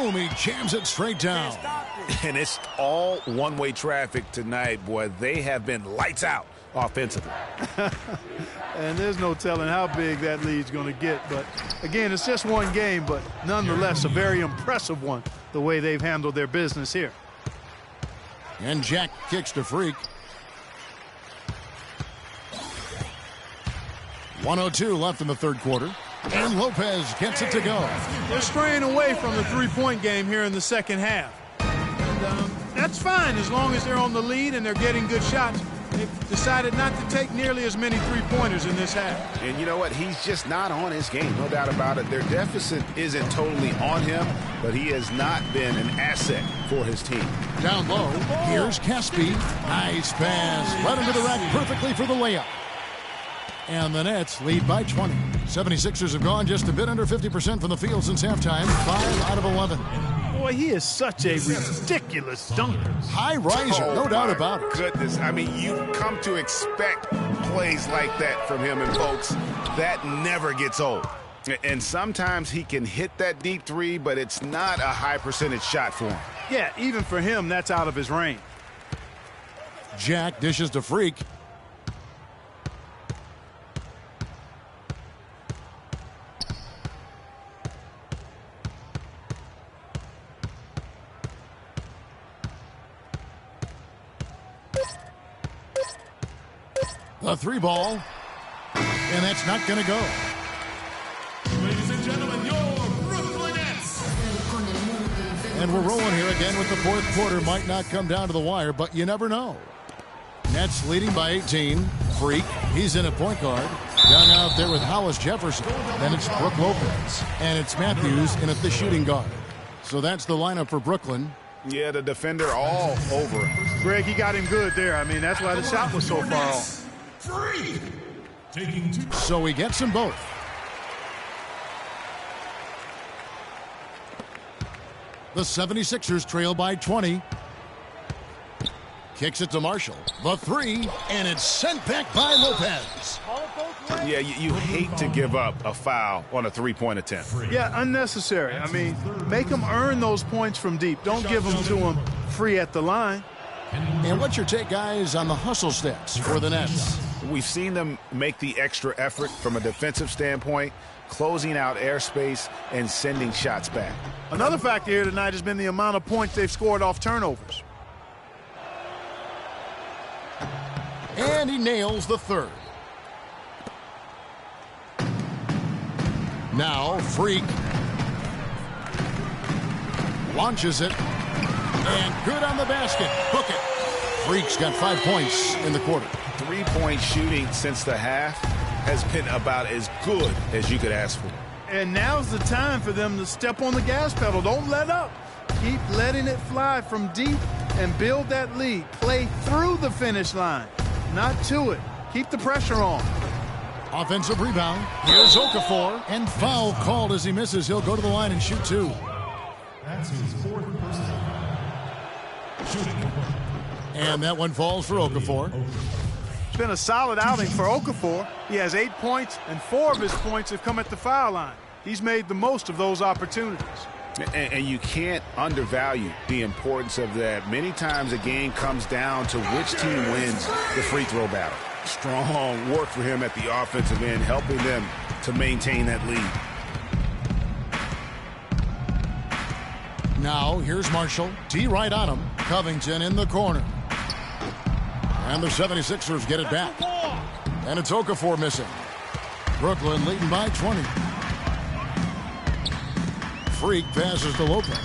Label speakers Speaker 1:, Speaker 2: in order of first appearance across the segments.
Speaker 1: Boom, he jams it straight down.
Speaker 2: And it's all one-way traffic tonight, boy. They have been lights out offensively.
Speaker 3: And there's no telling how big that lead's going to get. But, again, it's just one game, but nonetheless a very impressive one, the way they've handled their business here.
Speaker 1: And Jack kicks to Freak. 1:02 left in the third quarter. And Lopez gets it to go.
Speaker 3: They're straying away from the three-point game here in the second half. And that's fine as long as they're on the lead and they're getting good shots. They've decided not to take nearly as many three-pointers in this half.
Speaker 2: And you know what? He's just not on his game, no doubt about it. Their deficit isn't totally on him, but he has not been an asset for his team.
Speaker 1: Down low, here's Caspi. Nice pass. Led him to the rack perfectly for the layup. And the Nets lead by 20. 76ers have gone just a bit under 50% from the field since halftime. 5 out of 11.
Speaker 3: Boy, he is such a ridiculous dunker.
Speaker 1: High riser, no doubt about it.
Speaker 2: Goodness, I mean, you come to expect plays like that from him, and folks, that never gets old. And sometimes he can hit that deep three, but it's not a high percentage shot for him.
Speaker 3: Yeah, even for him, that's out of his range.
Speaker 1: Jack dishes to Freak. The three ball, and that's not going to go.
Speaker 4: Ladies and gentlemen, your Brooklyn Nets.
Speaker 1: And we're rolling here again with the fourth quarter. Might not come down to the wire, but you never know. Nets leading by 18. Freak, he's in a point guard. Down out there with Hollis Jefferson. Then it's Brook Lopez. And it's Matthews in at the shooting guard. So that's the lineup for Brooklyn.
Speaker 2: Yeah, the defender all over him.
Speaker 3: Greg, he got him good there. I mean, that's why the shot was so far off.
Speaker 4: Taking 2.
Speaker 1: So he gets them both. The 76ers trail by 20. Kicks it to Marshall. The three, and it's sent back by Lopez.
Speaker 2: Yeah, you hate to give up a foul on a three-point attempt.
Speaker 3: Yeah, unnecessary. I mean, make them earn those points from deep. Don't give them to them free at the line.
Speaker 1: And what's your take, guys, on the hustle steps for the Nets?
Speaker 2: We've seen them make the extra effort from a defensive standpoint, closing out airspace and sending shots back.
Speaker 3: Another factor here tonight has been the amount of points they've scored off turnovers.
Speaker 1: And he nails the third. Now, Freak launches it. And good on the basket. Book it. Freak's got 5 points in the quarter.
Speaker 2: Three-point shooting since the half has been about as good as you could ask for.
Speaker 3: And now's the time for them to step on the gas pedal. Don't let up. Keep letting it fly from deep and build that lead. Play through the finish line, not to it. Keep the pressure on.
Speaker 1: Offensive rebound. Here's Okafor. And foul called as he misses. He'll go to the line and shoot two.
Speaker 4: That's his 4th personal. Shooting.
Speaker 1: And that one falls for Okafor.
Speaker 3: It's been a solid outing for Okafor. He has 8 points, and 4 of his points have come at the foul line. He's made the most of those opportunities.
Speaker 2: And you can't undervalue the importance of that. Many times a game comes down to which team wins the free throw battle. Strong work for him at the offensive end, helping them to maintain that lead.
Speaker 1: Now, here's Marshall. T right on him. Covington in the corner. And the 76ers get it back. And it's Okafor missing. Brooklyn leading by 20. Freak passes to Lopez.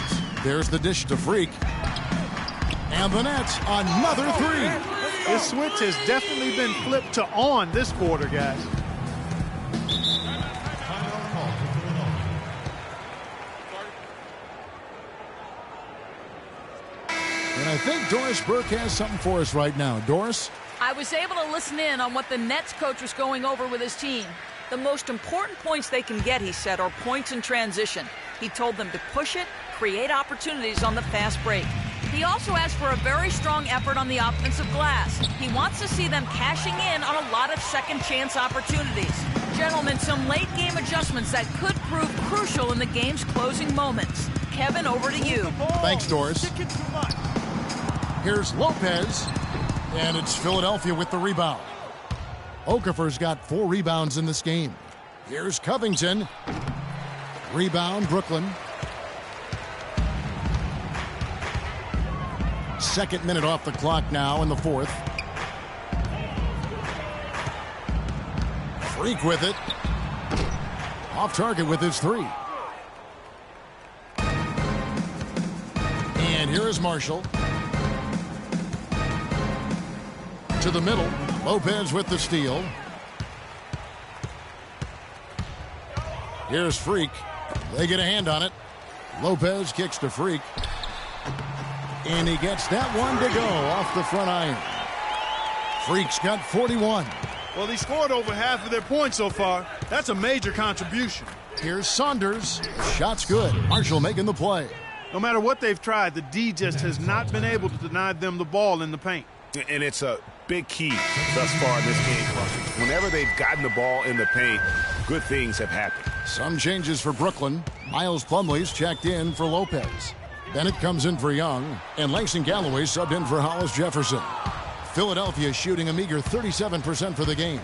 Speaker 1: There's the dish to Freak. And the Nets, another three.
Speaker 3: This switch has definitely been flipped to on this quarter, guys.
Speaker 1: And I think Doris Burke has something for us right now. Doris?
Speaker 5: I was able to listen in on what the Nets coach was going over with his team. The most important points they can get, he said, are points in transition. He told them to push it, create opportunities on the fast break. He also asked for a very strong effort on the offensive glass. He wants to see them cashing in on a lot of second chance opportunities. Gentlemen, some late game adjustments that could prove crucial in the game's closing moments. Kevin, over to you.
Speaker 1: Thanks, Doris. Here's Lopez, and it's Philadelphia with the rebound. Okafor's got 4 rebounds in this game. Here's Covington. Rebound, Brooklyn. Second minute off the clock now in the fourth. Freak with it. Off target with his 3. And here is Marshall. To the middle. Lopez with the steal. Here's Freak. They get a hand on it. Lopez kicks to Freak. And he gets that one to go off the front iron. Freak's got 41.
Speaker 3: Well, he scored over half of their points so far. That's a major contribution.
Speaker 1: Here's Saunders. Shot's good. Marshall making the play.
Speaker 3: No matter what they've tried, the D just has not been able to deny them the ball in the paint.
Speaker 2: And it's a big key thus far in this game. Whenever they've gotten the ball in the paint, good things have happened.
Speaker 1: Some changes for Brooklyn. Miles Plumlee's checked in for Lopez. Bennett comes in for Young, and Langston Galloway subbed in for Hollis Jefferson. Philadelphia shooting a meager 37% for the game.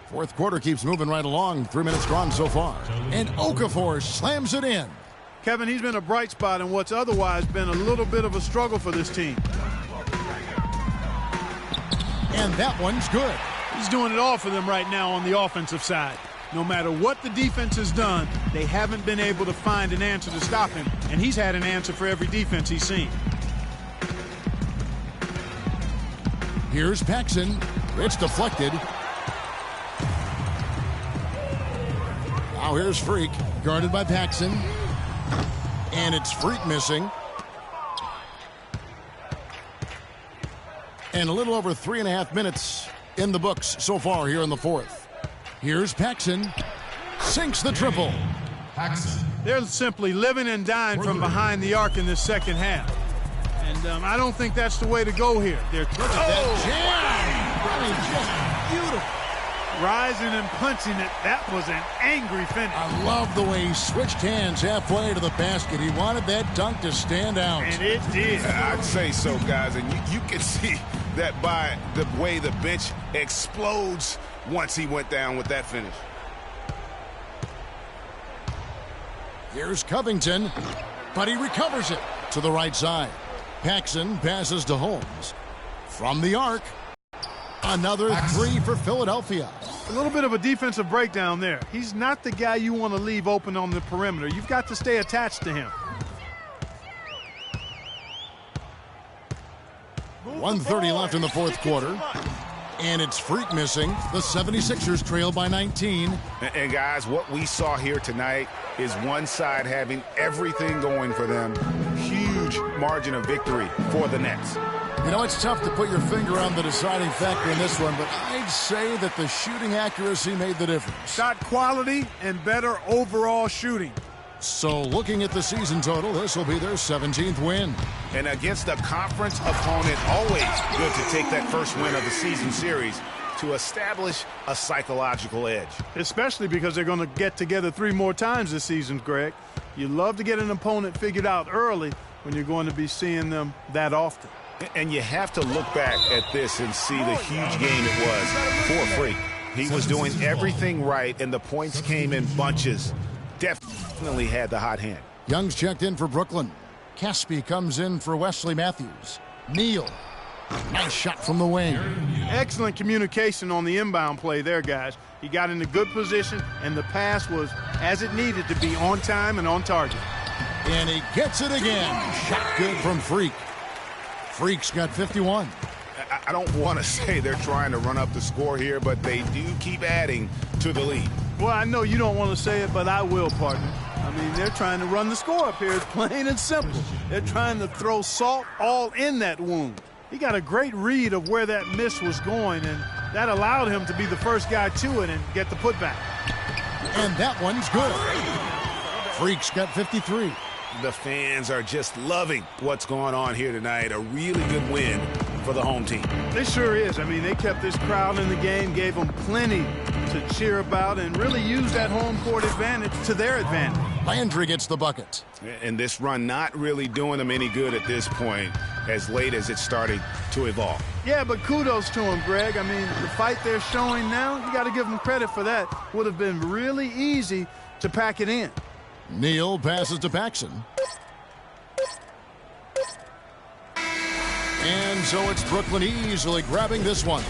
Speaker 1: Fourth quarter keeps moving right along. 3 minutes gone so far. And Okafor slams it in.
Speaker 3: Kevin, he's been a bright spot in what's otherwise been a little bit of a struggle for this team.
Speaker 1: And that one's good.
Speaker 3: He's doing it all for them right now on the offensive side. No matter what the defense has done, they haven't been able to find an answer to stop him, and he's had an answer for every defense he's seen.
Speaker 1: Here's Paxson. It's deflected. Now here's Freak, guarded by Paxson. And it's Freak missing. And a little over 3.5 minutes in the books so far here in the fourth. Here's Paxson. Sinks the triple.
Speaker 4: Paxson.
Speaker 3: They're simply living and dying from behind the arc in this second half. And I don't think that's the way to go here. They're
Speaker 1: Jam! I mean, just beautiful.
Speaker 3: Rising and punching it. That was an angry finish.
Speaker 1: I love the way he switched hands halfway to the basket. He wanted that dunk to stand out.
Speaker 3: And it did.
Speaker 2: I'd say so, guys. And you can see that by the way the bench explodes once he went down with that finish.
Speaker 1: Here's Covington, but he recovers it to the right side. Paxson passes to Holmes. From the arc, another 3 for Philadelphia.
Speaker 3: A little bit of a defensive breakdown there. He's not the guy you want to leave open on the perimeter. You've got to stay attached to him.
Speaker 1: 1:30 left in the fourth quarter. And it's Freak missing. The 76ers trail by 19.
Speaker 2: And guys, what we saw here tonight is one side having everything going for them. Huge margin of victory for the Nets.
Speaker 1: You know, it's tough to put your finger on the deciding factor in this one, but I'd say that the shooting accuracy made the difference.
Speaker 3: Shot quality and better overall shooting.
Speaker 1: So looking at the season total, this will be their 17th win.
Speaker 2: And against a conference opponent, always good to take that first win of the season series to establish a psychological edge.
Speaker 3: Especially because they're going to get together 3 more times this season, Greg. You love to get an opponent figured out early when you're going to be seeing them that often.
Speaker 2: And you have to look back at this and see the huge game it was for Freak. He was doing everything right, and the points came in bunches. Definitely had the hot hand.
Speaker 1: Young's checked in for Brooklyn. Caspi comes in for Wesley Matthews. Neal. Nice shot from the wing.
Speaker 3: Excellent communication on the inbound play there, guys. He got in a good position, and the pass was as it needed to be, on time and on target.
Speaker 1: And he gets it again. Shot good from Freak. Freak's got 51.
Speaker 2: I don't want to say they're trying to run up the score here, but they do keep adding to the lead.
Speaker 3: Well, I know you don't want to say it, but I will, partner. I mean, they're trying to run the score up here. It's plain and simple. They're trying to throw salt all in that wound. He got a great read of where that miss was going, and that allowed him to be the first guy to it and get the putback.
Speaker 1: And that one's good. Freak's got 53.
Speaker 2: The fans are just loving what's going on here tonight. A really good win for the home team.
Speaker 3: It sure is. I mean, they kept this crowd in the game, gave them plenty to cheer about and really use that home court advantage to their advantage.
Speaker 1: Landry gets the bucket.
Speaker 2: And this run not really doing them any good at this point, as late as it started to evolve.
Speaker 3: Yeah, but kudos to him, Greg. I mean, the fight they're showing now, you got to give them credit for that. Would have been really easy to pack it in.
Speaker 1: Neal passes to Paxson. And so it's Brooklyn easily grabbing this one.